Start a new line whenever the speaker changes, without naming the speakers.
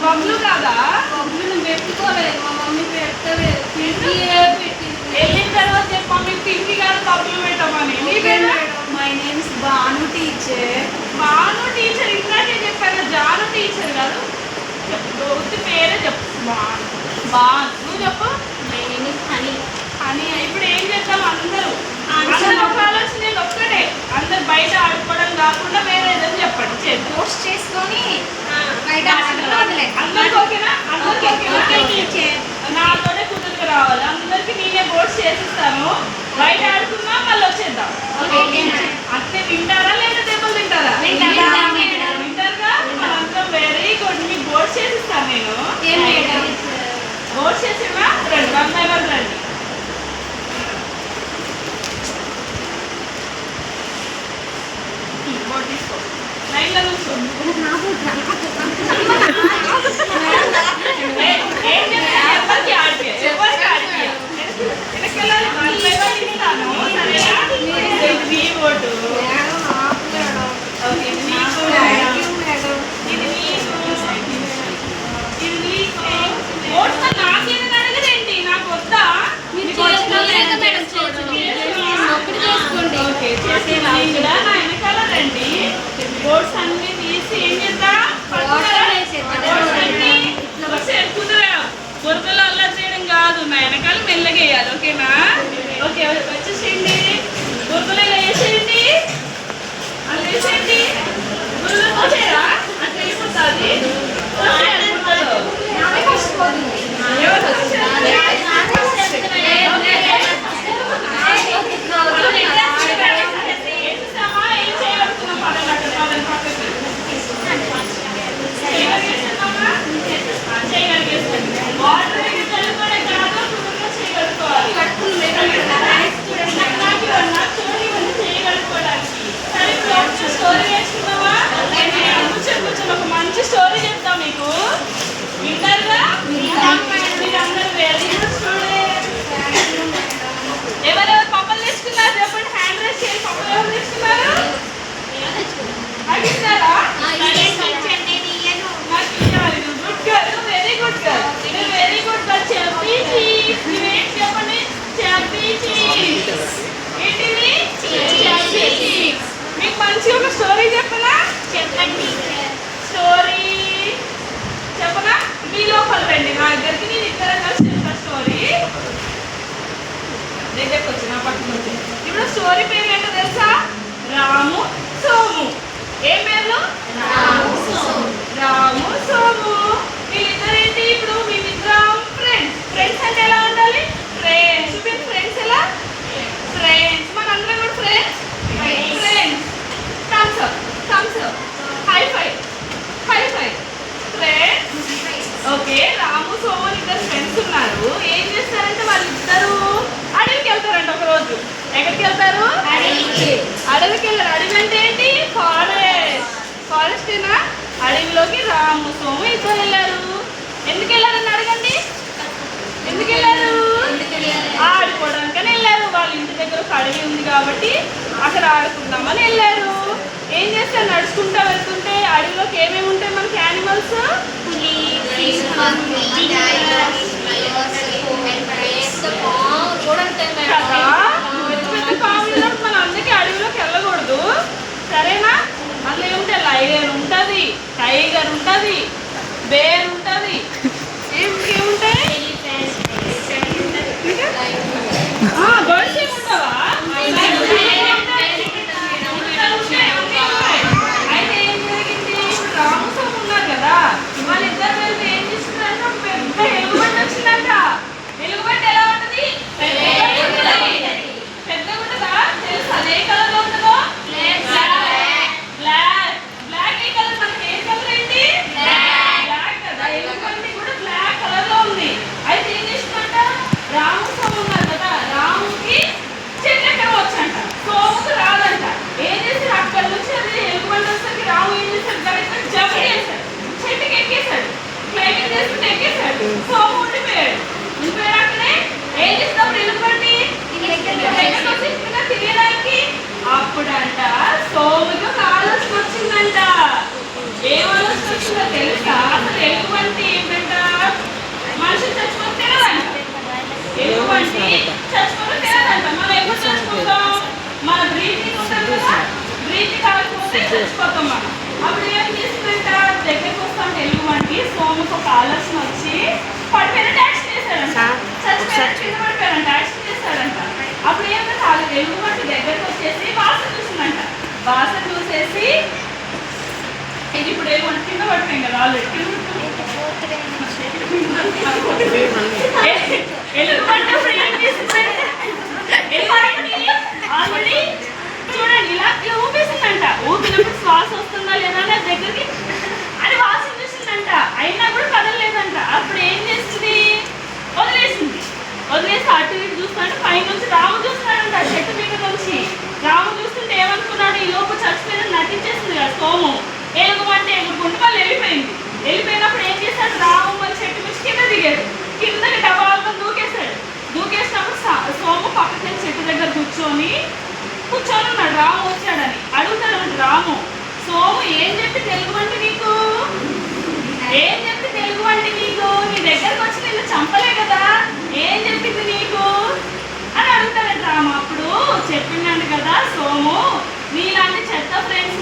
బబ్లు కాదా?
బబ్లు పెట్టుకోలేదు, మా మమ్మీ పెట్టలేదు.
వెళ్ళిన తర్వాత చెప్పు మమ్మీ పింకి కాదు బబ్లు పెట్టమని. నీ పేరు?
My names Bhanu teacher.
Bhanu teacher ఇందాకే చెప్పాను, జాను టీచర్ కాదు. చెప్పు పేరే చెప్పు. భాను. భాను నువ్వు చెప్పు.
My name is honey.
అని ఇప్పుడు ఏం చేద్దాం? అందరూ ఒక ఆలోచన ఒక్కటే, అందరు బయట ఆడుకోవడం కాకుండా వేరే ఏదైనా చెప్పండి. చేద్దాం.
పోస్ట్ చేసుకొని బయట
అందరికి ఓకేనా? అందరికి ఓకేనా? నాతోనే కుదురుకు రావాలి. అందరికి నేనే బోర్డ్స్ చేసిస్తాను. బయట ఆడుకున్నా మళ్ళీ వచ్చేద్దాం. అంతే. వింటారా లేదా దెబ్బలు తింటారా? వింటారుగా? మనందరం వెరీ గుడ్. మీకు బోర్డ్స్ చేసిస్తాను నేను. బోర్డ్స్ చేసినా రండి, 1 by 1 రండి. తీసుకో. లైన్లో కూర్చోండి. ఏం చెప్తా? ఎవరికి ఆడిపే, ఎవరికి ఆడిపే. వెనకెళ్ళాలి. 1 by 1 ఇస్తాను. సరేనా? మీ ఓటు. ఓకే, మీకు. ఇది మీకు. ఇది మీకు. ఓట్స్ నాకేదని అడగదేంటి? నాకు వద్దా? ఓకే, చేసేది కూడా నా వెనకాల రండి. బోర్డ్స్ అన్ని తీసి ఏం చేద్దాం? కుదరా బురదలో అల్లరి చేయడం కాదు, నా వెనకాల మెల్లగా వేయాలి. ఓకేనా? ఓకే, వచ్చేసేయండి. బురదలో ఇలా వేసేయండి. అలా వేసేయండి. బురదలో వచ్చేరా? అట్లా అయిపోతుంది. ఎవరు వచ్చారు? ఒక మంచి స్టోరీ చెప్తాం మీకు. వింటారుగా? మీరందరూ వెరీ గుడ్ స్టూడెంట్. ఎవరెవరు పప్పలు తెచ్చుకున్నారు చెప్పండి. హ్యాండ్ రైస్ చేయండి. పప్పలు ఎవరు తెచ్చుకున్నారు? అడిగినారా? Good girl, very good girl, very good girl. చెప్పీచి ఇవేంటి చెప్పండి? చెప్పీచి ఏంటివి? చెప్పీచి. మీకు మంచిగా ఒక స్టోరీ చెప్పనా? చెప్పండి. స్టోరీ చెప్పనా? మీ లోపల రండి నా దగ్గరికి. నేను ఇద్దరం కలిసి చెప్తా స్టోరీ. దగ్గరకు వచ్చి నా పక్కన వచ్చి. ఇప్పుడు స్టోరీ పేరు ఏంటో తెలుసా? రాము సోము. ఏం పేర్లు? రాము సోము. వీళ్ళిద్దరేంటి? ఇప్పుడు మేమిద్దరం ఫ్రెండ్స్. ఫ్రెండ్స్ అంటే ఎలా ఉండాలి? ఫ్రెండ్స్. మీరు ఫ్రెండ్స్ ఎలా? ఫ్రెండ్స్. మనందరం కూడా friends. Friends. Thumbs up, thumbs up, high five, high five. Friends. Okay, Ramu Somu ఇద్దరు ఫ్రెండ్స్ ఉన్నారు. ఏం చేస్తారంటే వాళ్ళిద్దరు అడవికి వెళ్తారంట ఒక రోజు. ఎక్కడికి వెళ్తారు? అడవికి వెళ్ళారు. అడవి అంటే ఏంటి? ఫారెస్ట్. ఫారెస్టేనా? అడవిలోకి రాము సోము ఇద్దరు వెళ్ళారు. ఎందుకు వెళ్ళారని అడగండి. ఎందుకు వెళ్ళారు? ఆడుకోవడానికని వెళ్ళారు. వాళ్ళ ఇంటి దగ్గర ఒక అడవి ఉంది కాబట్టి అక్కడ ఆడుకుందామని వెళ్ళారు. ఏం చేస్తారు? నడుచుకుంటా వెళ్తుంటే అడవిలోకి ఏమేమి ఉంటాయి మనకి? యానిమల్స్. పెద్ద పాములు. మనం అందుకే అడవిలోకి వెళ్ళకూడదు. సరేనా? అందులో ఏముంటే లయన్ ఉంటుంది, టైగర్ ఉంటుంది, బేర్ ఉంటుంది. ఏముంటాయి? బర్డ్స్ ఏముంటావా? అయితే ఏం జరిగింది? ఇప్పుడు రామస్వామి ఉన్నారు కదా, వాళ్ళిద్దరు వెళ్తే ఏం చేస్తున్నారంటే ఒక పెద్ద ఎలుగుబంటి వచ్చిందంట. ఎలుగుబంటి ఎలా ఉంటుంది? పెద్దగా ఉంటుందా? తెలుసా? ఏ కలర్ లో ఉంటుందో? బ్లాక్. బ్లాక్ ఏ కలర్? మనకి ఏ కలర్ ఏంటి? బ్లాక్ కదా. ఎలుగుబంటి కూడా బ్లాక్ కలర్ లో ఉంది. అయితే ఏం చేసిందంట? రామస్వామి ఉన్నారు కదా, రాముకి చెట్టు ఎక్కడ వచ్చంట, సోముకు రాదంట. ఏం చేశారు? అక్కడ నుంచి అది ఎలుగుబంటి వచ్చేసరికి రాము ఏం చేశాడు? గడిపి జంప్ చేశాడు, చెట్టుకి ఎక్కేశాడు, క్లైంబింగ్ చేసుకుంటే ఎక్కేశాడు. సోము ఉండిపోయాడు. ఉండిపోయాకనే ఏం చేస్తాం? ఎలుగుబంటి తిరగడానికి. అప్పుడంట సోముకి ఒక ఆలోచన వచ్చిందంట. ఏం ఆలోచన వచ్చిందో తెలుసా? అసలు ఎలుగుబంటి ఆలోచన వచ్చి పడిపోయిన యాక్షన్ చేశాడంట. చచ్చిపోయిన కింద పడిపోయాడంట, యాక్షన్ చేశాడంట. అప్పుడు ఏమైనా కాదు, ఎలుగుబంటి దగ్గరకు వచ్చేసి వాసన చూసిందంట. వాసన చూసేసి ఇది ఇప్పుడు ఎలుగుబంటి కింద పడిపోయింది కదా ఆల్రెడీ. ఎలుగుబంటి అప్పుడు ఏం చేసిందంటే ఆల్రెడీ చూడండి ఇలా ఇలా ఊపేసిందంట. ఊపినప్పుడు శ్వాస వస్తుందా లేదా అని దగ్గరికి అని వాసన చూసిందంట. అయినా కూడా కదలలేదంట. అప్పుడు ఏం చేసింది, వదిలేసింది. వదిలేసి అటు ఇటు చూస్తాడు. పైన నుంచి రాము చూస్తున్నాడంట, చెట్టు మీద నుంచి. రాము చూస్తుంటే ఏమనుకున్నాడు, ఈ లోపు చచ్చిపోయిన నటించేసింది కదా సోము. ఎలుగుబంటి ఎగురుకుంటూ వాళ్ళు వెళ్ళిపోయింది. వెళ్ళిపోయినప్పుడు ఏం చేశాడు, రాము మళ్ళీ చెట్టు నుంచి కింద దిగాడు. కిందకి డబాలను దూకేశాడు. దూకేసినప్పుడు సోము పక్కన చెట్టు దగ్గర కూర్చొని ఉన్నాడు. రాము వచ్చాడని అడుగుతాడు రాము, సోము ఏం చెప్పి తెలుగుబంటి నీకు, ఏం చెప్పి తెలుగుబంటి నీకు, నీ దగ్గరకు వచ్చి నిన్ను చంపలే కదా, ఏం చెప్పింది నీకు అని అడుగుతాడు రాము. అప్పుడు చెప్పిందండి కదా సోము, నీలాంటి చెత్త ఫ్రెండ్స్